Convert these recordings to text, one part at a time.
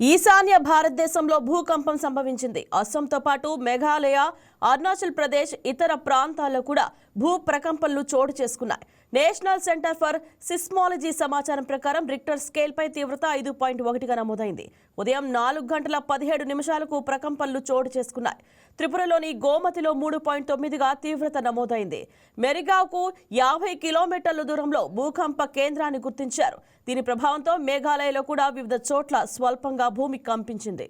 ఈశాన్య భారతదేశంలో భూకంపం సంభవించింది. అస్సాంతో పాటు మేఘాలయ, అరుణాచల్ ప్రదేశ్, ఇతర ప్రాంతాల్లో కూడా భూ ప్రకంపనలు చోటు చేసుకున్నాయి. నేషనల్ సెంటర్ ఫర్ సిస్మాలజీ సమాచారం ప్రకారం రిక్టర్ స్కేల్పై తీవ్రత 5.1గా నమోదైంది. ఉదయం 4:17 ప్రకంపనలు చోటు చేసుకున్నాయి. త్రిపురలోని గోమతిలో 3.9గా తీవ్రత నమోదైంది. మెరిగావ్కు 50 కిలోమీటర్ల దూరంలో భూకంప కేంద్రాన్ని గుర్తించారు. దీని ప్రభావంతో మేఘాలయలో కూడా వివిధ చోట్ల స్వల్పంగా భూమి కంపించింది.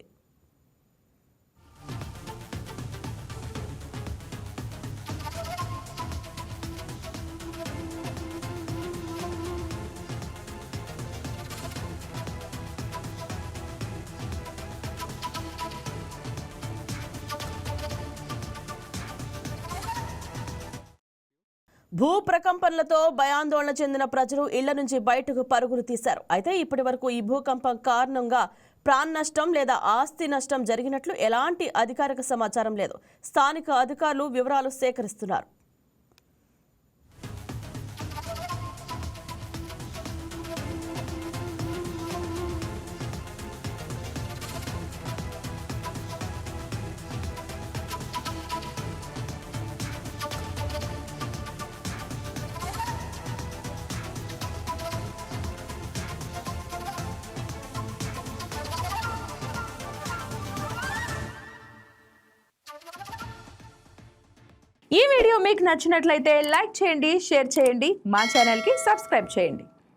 భూ ప్రకంపనలతో భయాందోళన చెందిన ప్రజలు ఇళ్ల నుంచి బయటకు పరుగులు తీశారు. అయితే ఇప్పటి వరకు ఈ భూకంపం కారణంగా ప్రాణ నష్టం లేదా ఆస్తి నష్టం జరిగినట్లు ఎలాంటి అధికారిక సమాచారం లేదు. స్థానిక అధికారులు వివరాలు సేకరిస్తున్నారు. ఈ వీడియో మీకు నచ్చినట్లయితే లైక్ చేయండి, షేర్ చేయండి, మా ఛానల్కి సబ్స్క్రైబ్ చేయండి.